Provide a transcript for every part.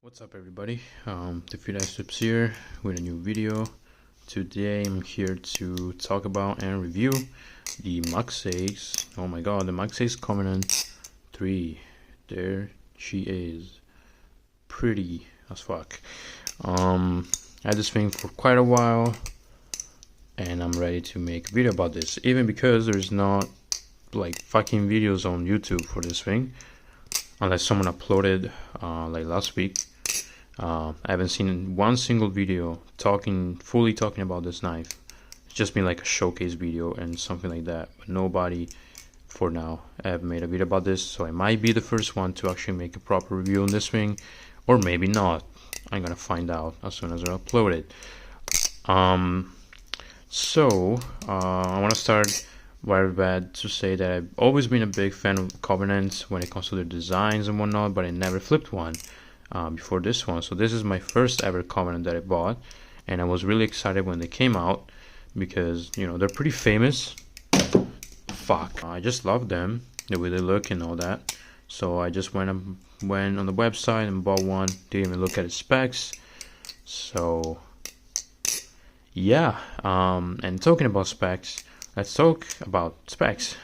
What's up everybody, the Subs here with a new video. Today I'm here to talk about and review the Maxace, oh my god, the Maxace Covenant 3. There she is, pretty as fuck. I had this thing for quite a while and I'm ready to make a video about this, even because there's not like fucking videos on YouTube for this thing, unless someone uploaded like last week. I haven't seen one single video fully talking about this knife. It's just been like a showcase video and something like that, but nobody for now have made a video about this, so I might be the first one to actually make a proper review on this thing, or maybe not. I'm gonna find out as soon as I upload it. I want to start very bad to say that I've always been a big fan of Covenants when it comes to their designs and whatnot, but I never flipped one before this one. So this is my first ever Covenant that I bought, and I was really excited when they came out because, you know, they're pretty famous. Fuck, I just love them, the way they look and all that. So I just went on the website and bought one. Didn't even look at the specs. So yeah, and talking about specs, let's talk about specs.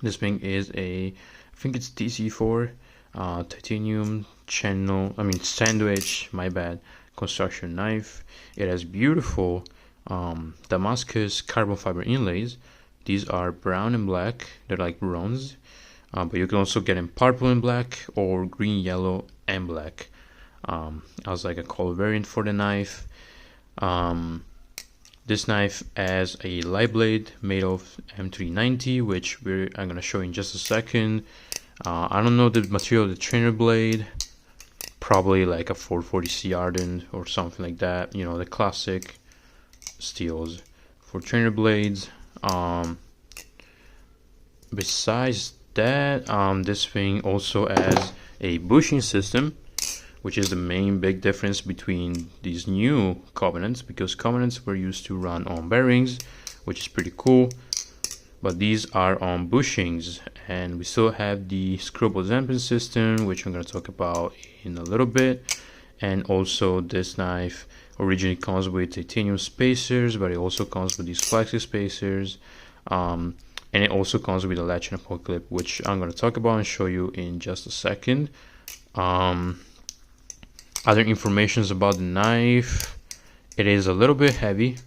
This thing is I think it's TC4 titanium sandwich, my bad, construction knife. It has beautiful Damascus carbon fiber inlays. These are brown and black, they're like bronze, but you can also get in purple and black or green, yellow and black as like a color variant for the knife. This knife has a light blade made of M390, which I'm gonna show in just a second. I don't know the material of the trainer blade, probably like a 440C Ardent or something like that, you know, the classic steels for trainer blades. Besides that, this thing also has a bushing system, which is the main big difference between these new Covenants, because Covenants were used to run on bearings, which is pretty cool, but these are on bushings. And we still have the screwable damping system, which I'm going to talk about in a little bit. And also this knife originally comes with titanium spacers, but it also comes with these flexi spacers, and it also comes with a latch and a pull clip, which I'm going to talk about and show you in just a second. Other informations about the knife: it is a little bit heavy.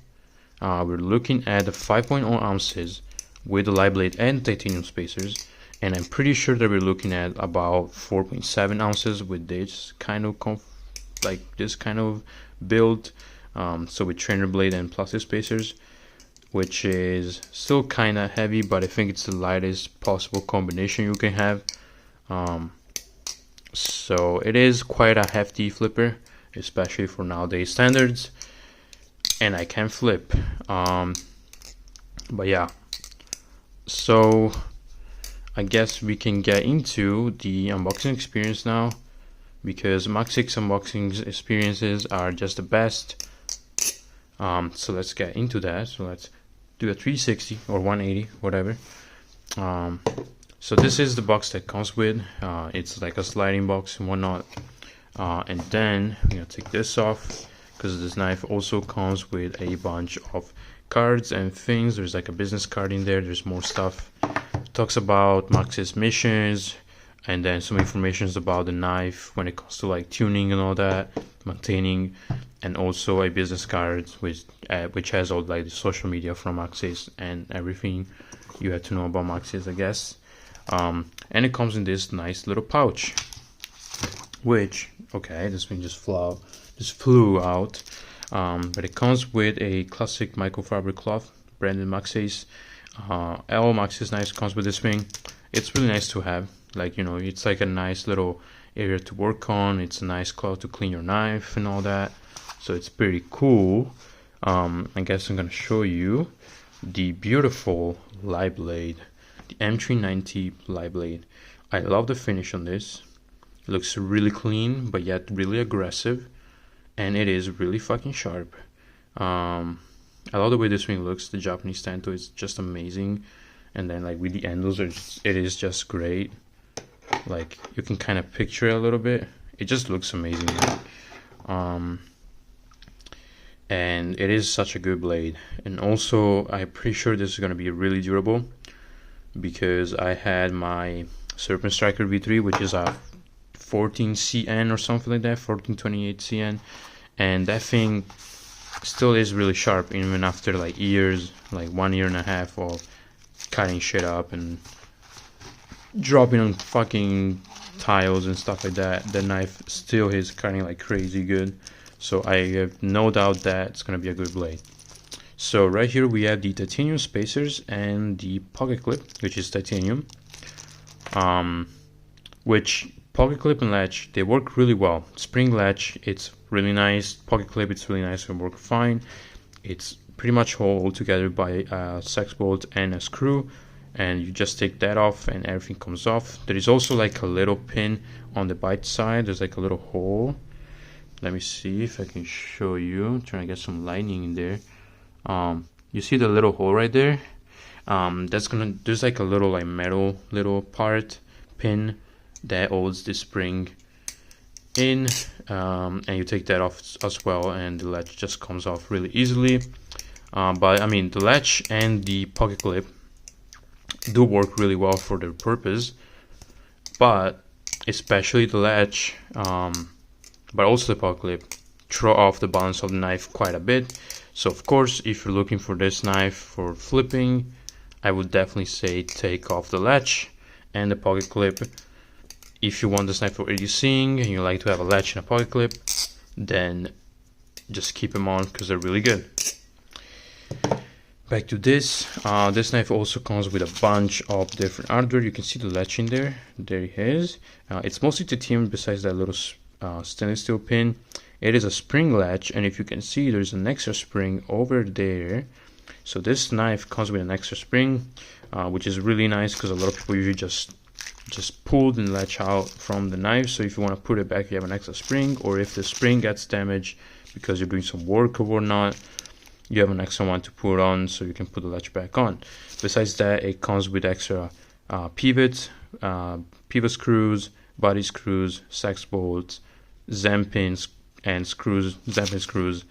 We're looking at the 5.0 ounces with the light blade and titanium spacers, and I'm pretty sure that we're looking at about 4.7 ounces with this kind of build. So with trainer blade and plastic spacers, which is still kind of heavy, but I think it's the lightest possible combination you can have. So it is quite a hefty flipper, especially for nowadays standards, and I can flip. But yeah, so I guess we can get into the unboxing experience now, because Maxace unboxing experiences are just the best. So let's get into that. So let's do a 360 or 180, whatever. So this is the box that comes with. It's like a sliding box and whatnot. And then I'm gonna take this off, because this knife also comes with a bunch of cards and things. There's like a business card in there. There's more stuff. It talks about Maxace missions, and then some information about the knife when it comes to like tuning and all that, maintaining, and also a business card which has all like the social media from Maxace and everything you had to know about Maxace, I guess. And it comes in this nice little pouch, which, okay, this thing just flew out. But it comes with a classic microfiber cloth branded Maxace. All Maxace knives comes with this thing. It's really nice to have, like, you know, it's like a nice little area to work on. It's a nice cloth to clean your knife and all that, so it's pretty cool. I guess I'm gonna show you the beautiful light blade, the M390 light blade. I love the finish on this. It looks really clean, but yet really aggressive, and it is really fucking sharp. I love the way this thing looks. The Japanese tanto is just amazing, and then like with the endos, it is just great. Like you can kind of picture it a little bit. it just looks amazing. And it is such a good blade. And also, I'm pretty sure this is going to be really durable, because I had my Serpent Striker V3, which is a 14 CN or something like that, 1428 CN, and that thing still is really sharp even after like years, like 1.5 years of cutting shit up and dropping on fucking tiles and stuff like that. The knife still is cutting like crazy good, so I have no doubt that it's gonna be a good blade. So right here we have the titanium spacers and the pocket clip, which is titanium, which pocket clip and latch, they work really well. Spring latch, it's really nice. Pocket clip, it's really nice and work fine. It's pretty much hold together by a sex bolt and a screw, and you just take that off and everything comes off. There is also like a little pin on the bite side. There's like a little hole. Let me see if I can show you. I'm trying to get some lighting in there. You see the little hole right there? There's like a little like metal little part pin that holds the spring in, and you take that off as well, and the latch just comes off really easily. But I mean, the latch and the pocket clip do work really well for their purpose, but especially the latch, but also the pocket clip, throw off the balance of the knife quite a bit. So of course, if you're looking for this knife for flipping, I would definitely say take off the latch and the pocket clip. If you want this knife for reducing and you like to have a latch and a pocket clip, then just keep them on because they're really good. Back to this. This knife also comes with a bunch of different hardware. You can see the latch in there. There it is. It's mostly titanium besides that little stainless steel pin. It is a spring latch, and if you can see, there's an extra spring over there. So this knife comes with an extra spring, which is really nice because a lot of people usually just pull the latch out from the knife. So if you want to put it back, you have an extra spring, or if the spring gets damaged because you're doing some work or whatnot, you have an extra one to put on, so you can put the latch back on. Besides that, it comes with extra pivots, pivot screws, body screws, sex bolts, Zen pins and screws, Zen pin screws,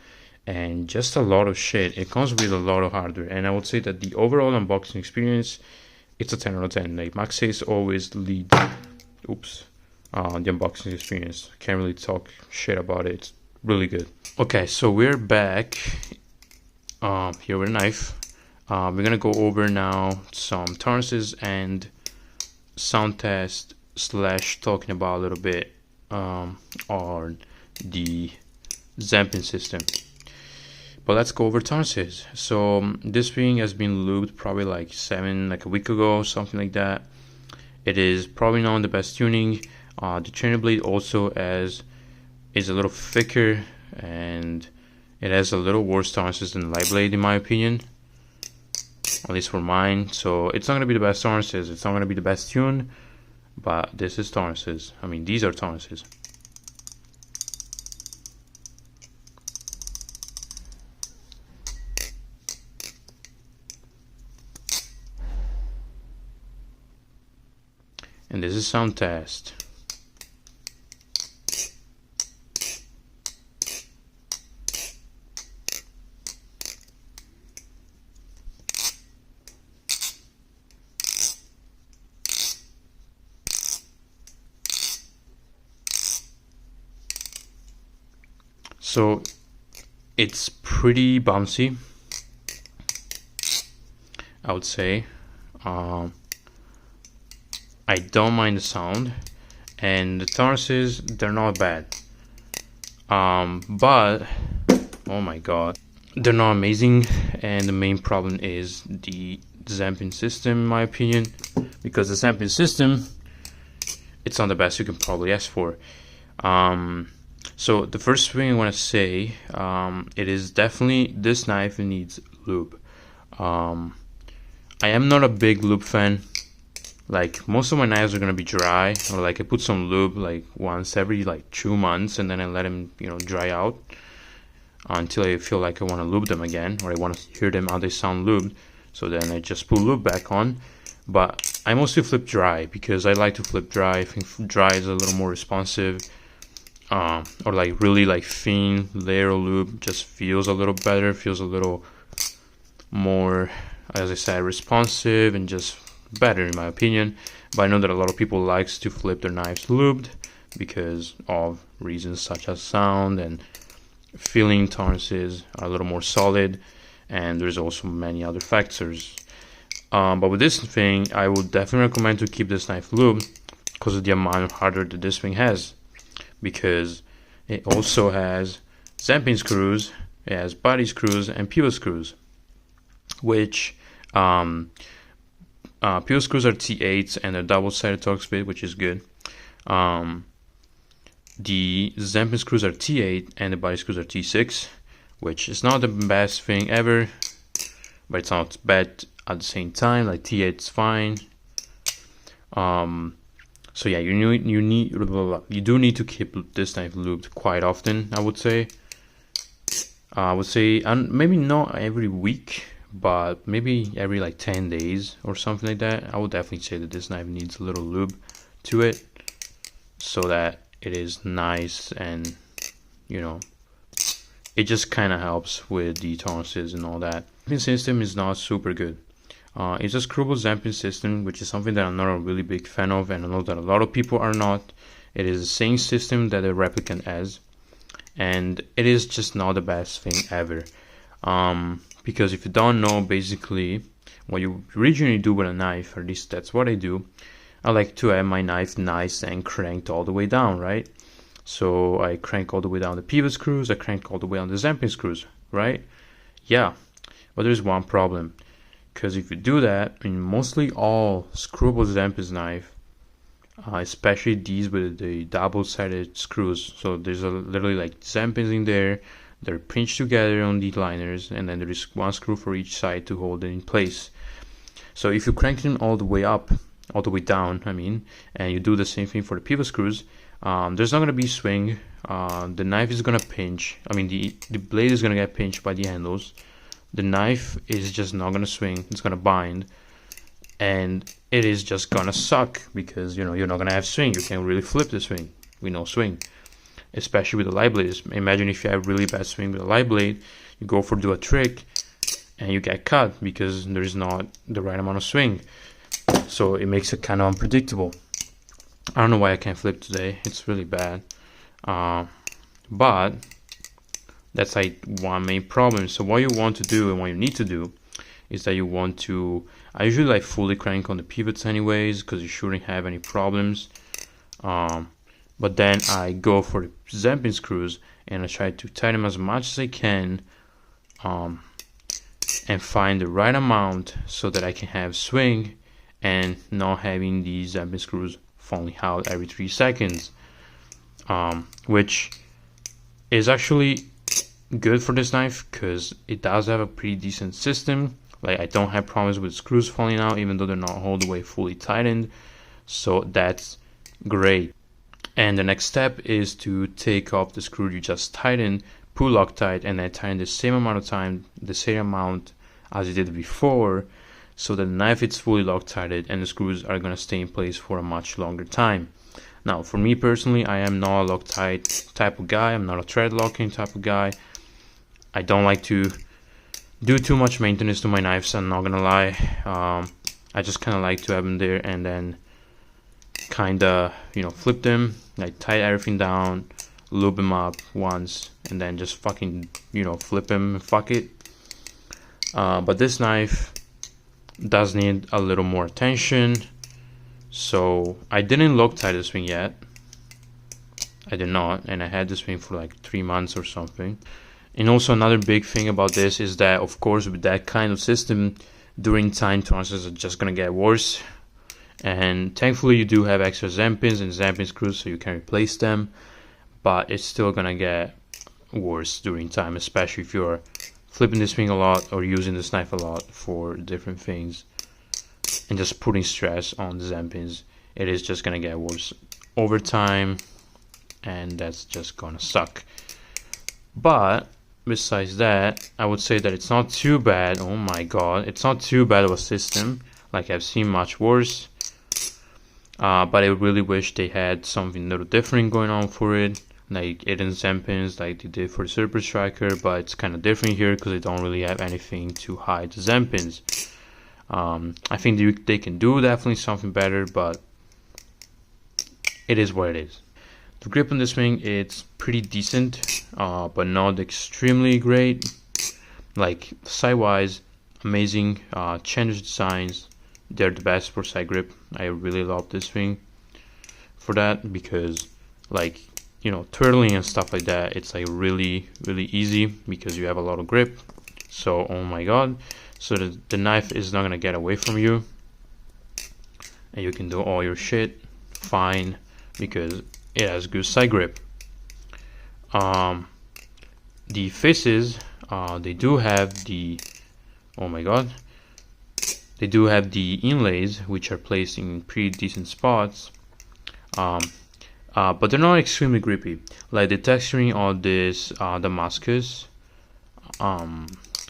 and just a lot of shit. It comes with a lot of hardware, and I would say that the overall unboxing experience, it's a 10 out of 10. Like, Maxace always leads the unboxing experience. Can't really talk shit about it. It's really good. Okay, so we're back here with a knife. We're gonna go over now some tolerances and sound test / talking about a little bit on the Zampin system. But let's go over tolerances. So this ring has been lubed probably like a week ago, something like that. It is probably not the best tuning. The trainer blade also is a little thicker, and it has a little worse tolerances than the light blade in my opinion, at least for mine. So it's not going to be the best tolerances, it's not going to be the best tune, but this is tolerances. I mean, these are tolerances. And this is sound test. So it's pretty bouncy, I would say. I don't mind the sound, and the tolerances, they're not bad, but oh my god, they're not amazing. And the main problem is the Zampin system, in my opinion, because the Zampin system, it's not the best you can probably ask for. So the first thing I want to say, it is definitely, this knife needs lube. I am not a big lube fan. Like, most of my knives are gonna be dry, or like I put some lube like once every like 2 months, and then I let them, dry out until I feel like I want to lube them again, or I want to hear them how they sound lubed. So then I just put lube back on. But I mostly flip dry because I like to flip dry. I think dry is a little more responsive. or like really like thin layer of lube just feels a little better, feels a little more, as I said, responsive and just better in my opinion. But I know that a lot of people likes to flip their knives lubed because of reasons such as sound and feeling tolerances are a little more solid, and there's also many other factors. But with this thing, I would definitely recommend to keep this knife lubed because of the amount of hardware that this thing has, because it also has zamping screws, it has body screws and pivot screws, which pivot screws are T8s and they're double-sided Torx bit, which is good. The zamping screws are T8 and the body screws are T6, which is not the best thing ever, but it's not bad at the same time. Like T8 is fine. So yeah, you do need to keep this knife lubed quite often. I would say, maybe not every week, but maybe every like 10 days or something like that. I would definitely say that this knife needs a little lube to it, so that it is nice, and you know, it just kind of helps with the tolerances and all that. The system is not super good. It's a screwable zamping system, which is something that I'm not a really big fan of, and I know that a lot of people are not. It is the same system that a replicant has, and it is just not the best thing ever. Because if you don't know, basically, what you originally do with a knife, or at least that's what I do, I like to have my knife nice and cranked all the way down, right? So I crank all the way down the pivot screws, I crank all the way down the zamping screws, right? Yeah, but there's one problem. Because if you do that, in mostly all screwable zamping knife, especially these with the double-sided screws, so there's literally like zampings in there, they're pinched together on the liners, and then there is one screw for each side to hold it in place. So if you crank them all the way up, all the way down, and you do the same thing for the pivot screws, there's not going to be swing. The knife is going to pinch. The blade is going to get pinched by the handles. The knife is just not going to swing. It's going to bind, and it is just going to suck because you're not going to have swing. You can't really flip the swing with no swing, especially with a light blade. Imagine if you have really bad swing with a light blade, you go for do a trick and you get cut because there is not the right amount of swing. So it makes it kind of unpredictable. I don't know why I can't flip today. It's really bad. But that's like one main problem. So what you want to do and what you need to do is that you want to, I usually like fully crank on the pivots anyways, because you shouldn't have any problems. But then I go for the zamping screws and I try to tighten them as much as I can, and find the right amount so that I can have swing and not having these zamping screws falling out every 3 seconds, which is actually good for this knife because it does have a pretty decent system. Like, I don't have problems with screws falling out even though they're not all the way fully tightened, so that's great. And the next step is to take off the screw you just tightened, pull Loctite, and then tighten the same amount of time, the same amount as you did before, so that the knife is fully Loctited and the screws are going to stay in place for a much longer time. Now, for me personally, I am not a Loctite type of guy. I'm not a thread locking type of guy. I don't like to do too much maintenance to my knives, I'm not gonna lie. I just kind of like to have them there and then kind of, flip them, like tighten everything down, lube them up once, and then just fucking, flip them and fuck it. But this knife does need a little more attention, so I didn't Loctite this thing yet. I did not, and I had this thing for like 3 months or something. And also another big thing about this is that, of course, with that kind of system, during time tolerances are just gonna get worse. And thankfully you do have extra zampings and zamping screws so you can replace them, but it's still gonna get worse during time, especially if you're flipping this thing a lot or using this knife a lot for different things and just putting stress on the zampings. It is just gonna get worse over time, and that's just gonna suck. But besides that, I would say that it's not too bad. Oh my god, it's not too bad of a system. Like, I've seen much worse, but I really wish they had something a little different going on for it. like 8 pins like they did for the Super Striker, but it's kind of different here because they don't really have anything to hide the Zen pins. I think they can do definitely something better, but it is what it is. The grip on this wing, it's pretty decent, but not extremely great. Like side-wise, amazing. Change designs, they're the best for side grip. I really love this wing for that, because like, you know, turtling and stuff like that, it's like really easy because you have a lot of grip. So oh my god, so the knife is not gonna get away from you, and you can do all your shit fine because it has good side grip. The faces, they do have the, oh my god, they do have the inlays, which are placed in pretty decent spots, but they're not extremely grippy. Like the texturing on this the Maxace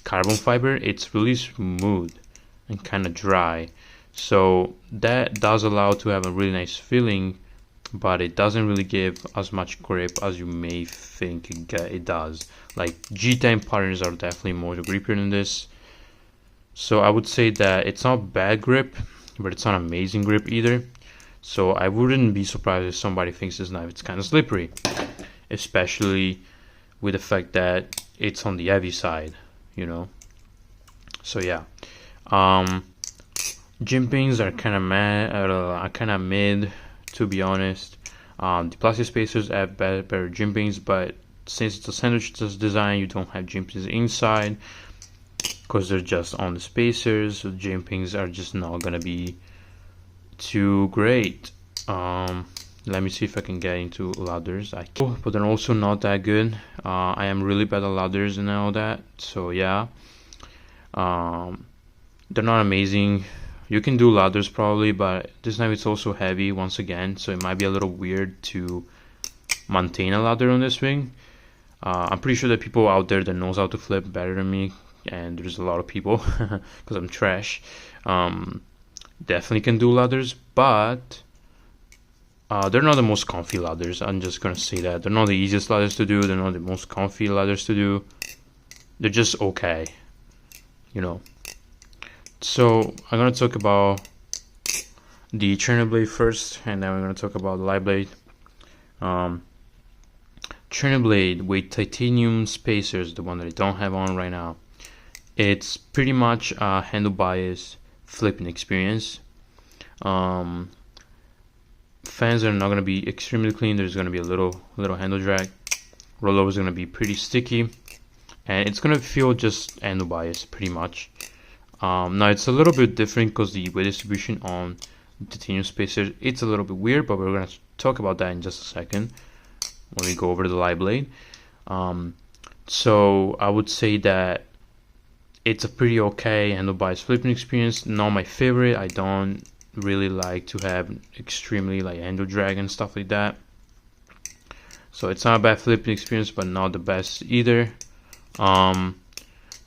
carbon fiber, it's really smooth and kind of dry, so that does allow to have a really nice feeling, but it doesn't really give as much grip as you may think it does. Like G10 patterns are definitely more grippier than this, so I would say that it's not bad grip, but it's not amazing grip either. So I wouldn't be surprised if somebody thinks this knife is kind of slippery, especially with the fact that it's on the heavy side, you know. So yeah, gym pins are kind of mid, to be honest. The plastic spacers have better gym pins, but since it's a sandwich design, you don't have gym pins inside because they're just on the spacers. So gym pins are just not gonna be too great. Let me see if I can get into ladders. I can, but they're also not that good. I am really bad at ladders and all that, so yeah, they're not amazing. You can do ladders probably, but this knife is also heavy once again, so it might be a little weird to maintain a ladder on this wing. I'm pretty sure that people out there that knows how to flip better than me, and there's a lot of people because I'm trash, definitely can do ladders, but they're not the most comfy ladders. I'm just gonna say that they're not the easiest ladders to do, they're not the most comfy ladders to do, they're just okay, you know. So I'm gonna talk about the trainer blade first, and then we're gonna talk about the light blade. Trainer blade with titanium spacers, the one that I don't have on right now, it's pretty much a handle bias flipping experience. Fans are not gonna be extremely clean. There's gonna be a little handle drag. Rollover is gonna be pretty sticky, and it's gonna feel just handle bias pretty much. Now it's a little bit different because the weight distribution on titanium spacers, it's a little bit weird, but we're gonna talk about that in just a second when we go over the light blade. So I would say that it's a pretty okay handle bias flipping experience. Not my favorite. I don't really like to have extremely like handle drag and stuff like that. So it's not a bad flipping experience, but not the best either.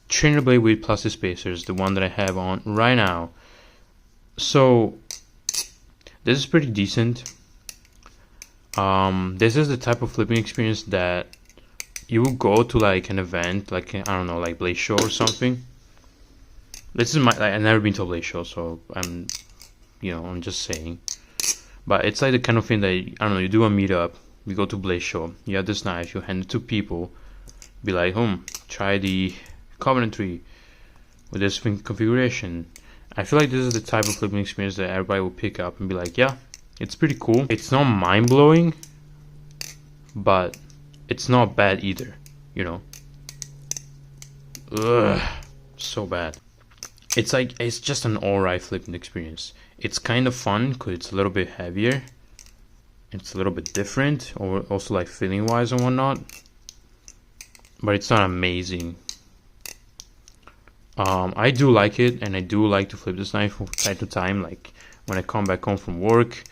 Trainer blade with plastic spacers, the one that I have on right now. So this is pretty decent. This is the type of flipping experience that you will go to like an event, like I don't know, like Blade Show or something. This is my, like, I've never been to a Blade Show, so I'm just saying. But it's like the kind of thing that, I don't know, you do a meetup, you go to Blade Show, you have this knife, you hand it to people, be like, try the Covenant tree with this configuration. I feel like this is the type of flipping experience that everybody will pick up and be like, yeah, it's pretty cool. It's not mind-blowing, but it's not bad either, you know. Ugh, so bad. It's like, it's just an alright flipping experience. It's kind of fun because it's a little bit heavier. It's a little bit different, or also like feeling wise and whatnot. But it's not amazing. I do like it, and I do like to flip this knife from time to time. Like when I come back home from work,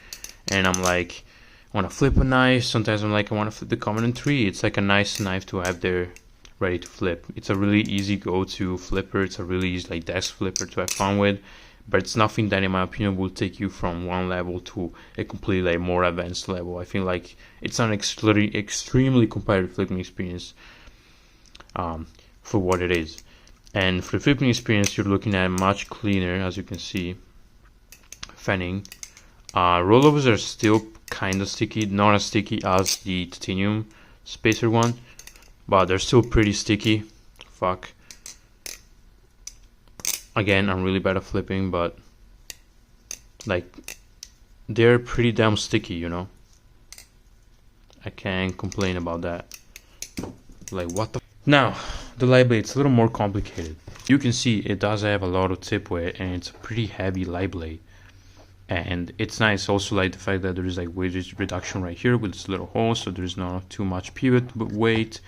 and I'm like, I want to flip a knife. Sometimes I'm like, I want to flip the Covenant 3. It's like a nice knife to have there, ready to flip. It's a really easy go-to flipper. It's a really easy like desk flipper to have fun with. but it's nothing that in my opinion will take you from one level to a completely like more advanced level. I feel like it's an extremely competitive flipping experience for what it is. And for the flipping experience, you're looking at much cleaner, as you can see. Fanning. Rollovers are still kind of sticky, not as sticky as the titanium spacer one, but they're still pretty sticky. Fuck. Again, I'm really bad at flipping, but like they're pretty damn sticky, you know. I can't complain about that. Like what the now the light blade, it's a little more complicated. You can see it does have a lot of tip weight, and it's a pretty heavy light blade. And it's nice also like the fact that there is like weight reduction right here with this little hole, so there's not too much pivot weight,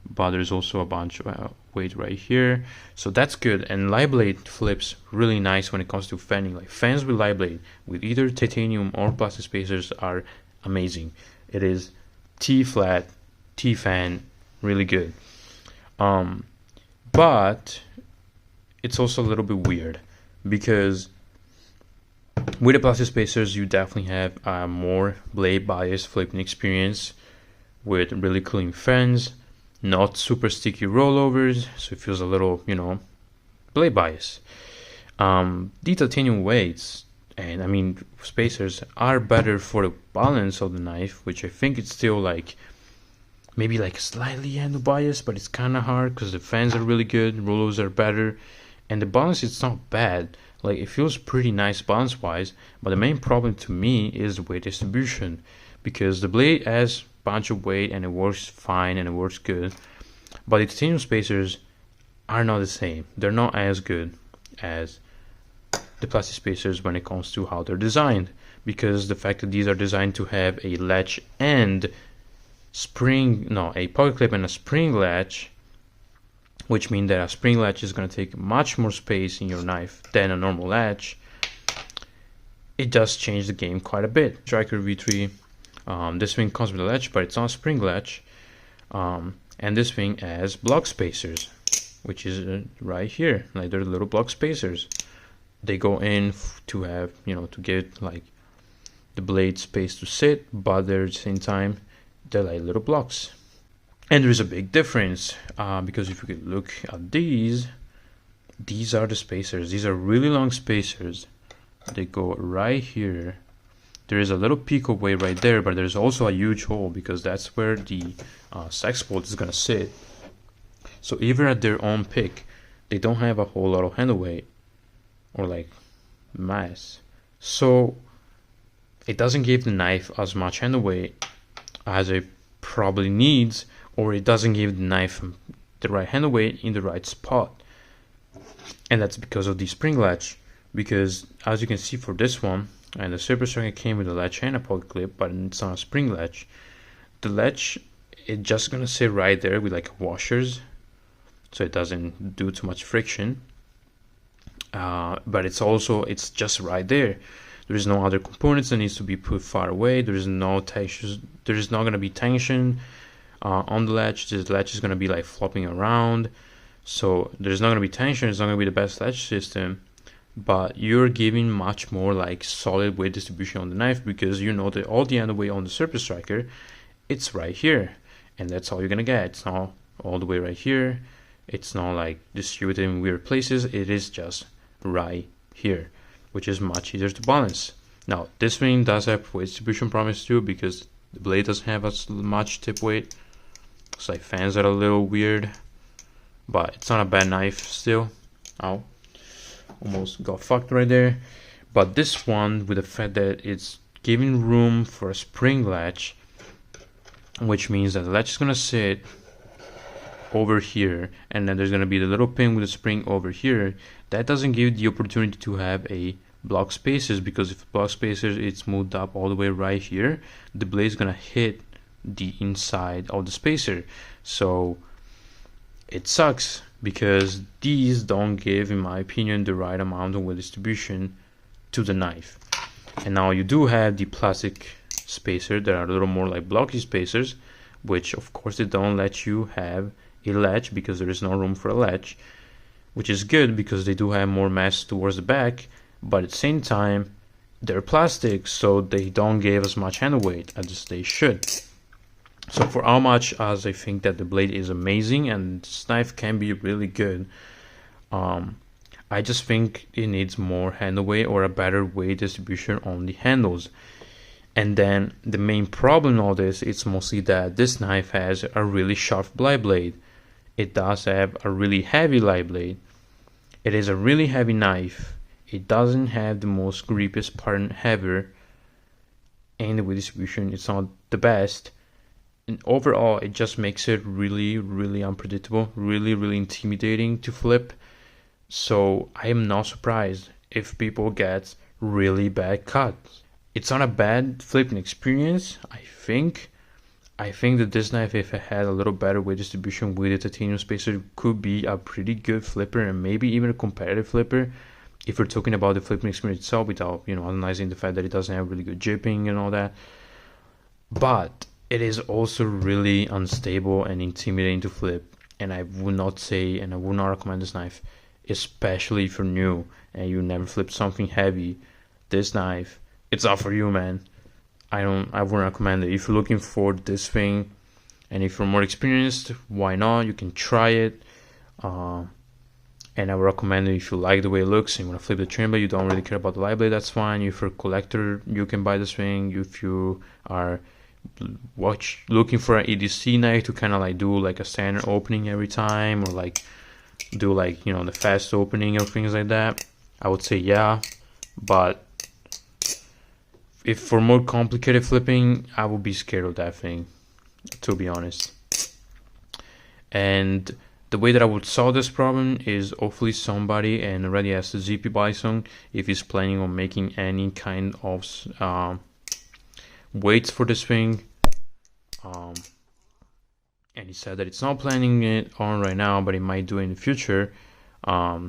but there's also a bunch of weight right here, so that's good. And light blade flips really nice when it comes to fanning. Like fans with light blade with either titanium or plastic spacers are amazing. It is T flat, T fan, really good. But it's also a little bit weird because with the plastic spacers, you definitely have a more blade bias flipping experience with really clean fans, not super sticky rollovers, so it feels a little, you know, blade bias. The titanium weights and I mean spacers are better for the balance of the knife, which I think it's still like maybe like slightly handle bias, but it's kind of hard because the fans are really good, rollovers are better, and the balance it's not bad. Like it feels pretty nice balance wise, but the main problem to me is weight distribution, because the blade has a bunch of weight and it works fine and it works good, but the titanium spacers are not the same. They're not as good as the plastic spacers when it comes to how they're designed, because the fact that these are designed to have a latch and a pocket clip and a spring latch, which means that a spring latch is going to take much more space in your knife than a normal latch. It does change the game quite a bit. Striker V3, this thing comes with a latch, but it's not a spring latch, and this thing has block spacers, which is right here. Like they're little block spacers. They go in to have, you know, to get like the blade space to sit, but they're at the same time they're like little blocks. And there's a big difference, because if you could look at these are the spacers. These are really long spacers. They go right here. There is a little peak of weight right there, but there's also a huge hole because that's where the sex bolt is gonna sit. So even at their own pick, they don't have a whole lot of handle weight or like mass. So it doesn't give the knife as much handle weight as it probably needs, or it doesn't give the knife the right handle weight in the right spot. And that's because of the spring latch, because as you can see for this one, and the Super Striker came with a latch and a pocket clip, but it's not a spring latch. The latch, it's just gonna sit right there with like washers, so it doesn't do too much friction, but it's just right there. There is no other components that needs to be put far away. There is no tension. There is not going to be tension on the latch. This latch is going to be like flopping around, so there's not going to be tension. It's not going to be the best latch system, but you're giving much more like solid weight distribution on the knife, because you know that all the end weight on the Super Striker, it's right here, and that's all you're gonna get. It's not all the way right here. It's not like distributed in weird places. It is just right here, which is much easier to balance. Now this thing does have weight distribution problems too, because the blade doesn't have as much tip weight. It's like fans are a little weird, but it's not a bad knife still. Ow, almost got fucked right there. But this one, with the fact that it's giving room for a spring latch, which means that the latch is gonna sit over here, and then there's gonna be the little pin with the spring over here. That doesn't give the opportunity to have a block spacers, because if block spacers it's moved up all the way right here, the blade is gonna hit the inside of the spacer. So it sucks, because these don't give, in my opinion, the right amount of weight distribution to the knife. And now you do have the plastic spacer that are a little more like blocky spacers, which of course they don't let you have a latch because there is no room for a latch, which is good because they do have more mass towards the back, but at the same time they're plastic, so they don't give as much handle weight as they should. So for how much as I think that the blade is amazing and this knife can be really good, I just think it needs more handle weight or a better weight distribution on the handles. And then the main problem of this is mostly that this knife has a really sharp light blade. It does have a really heavy light blade. It is a really heavy knife. It doesn't have the most grippiest part ever, and the weight distribution is not the best. And overall, it just makes it really, really unpredictable, really, really intimidating to flip. So I am not surprised if people get really bad cuts. It's not a bad flipping experience, I think. I think that this knife, if it had a little better weight distribution with a titanium spacer, could be a pretty good flipper and maybe even a competitive flipper. If we're talking about the flipping experience itself, without analyzing the fact that it doesn't have really good jipping and all that. But it is also really unstable and intimidating to flip, and I would not say, and I would not recommend this knife, especially if you're new and you never flipped something heavy. This knife, it's not for you, man. I wouldn't recommend it. If you're looking for this thing, and if you're more experienced, why not? You can try it. And I would recommend it if you like the way it looks and you want to flip the trim blade, you don't really care about the light blade, that's fine. If you're a collector, you can buy this thing. If you are looking for an EDC knife to kind of like do like a standard opening every time, or like do like the fast opening or things like that, I would say yeah. But if for more complicated flipping, I would be scared of that thing, to be honest. And the way that I would solve this problem is hopefully somebody and already has the ZP Bison, if he's planning on making any kind of weights for this thing. And he said that it's not planning it on right now, but he might do it in the future. I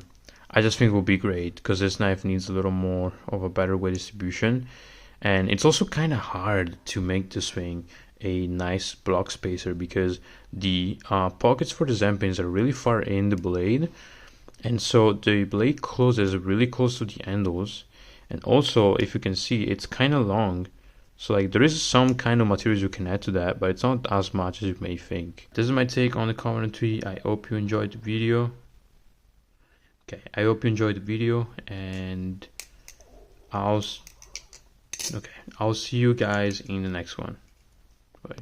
just think it will be great because this knife needs a little more of a better weight distribution. And it's also kind of hard to make this thing a nice block spacer because the pockets for the Zen pins are really far in the blade, and so the blade closes really close to the handles. And also, if you can see, it's kind of long, so like there is some kind of materials you can add to that, but it's not as much as you may think. This is my take on the Covenant 3. I hope you enjoyed the video. I hope you enjoyed the video, and I'll see you guys in the next one. Bye.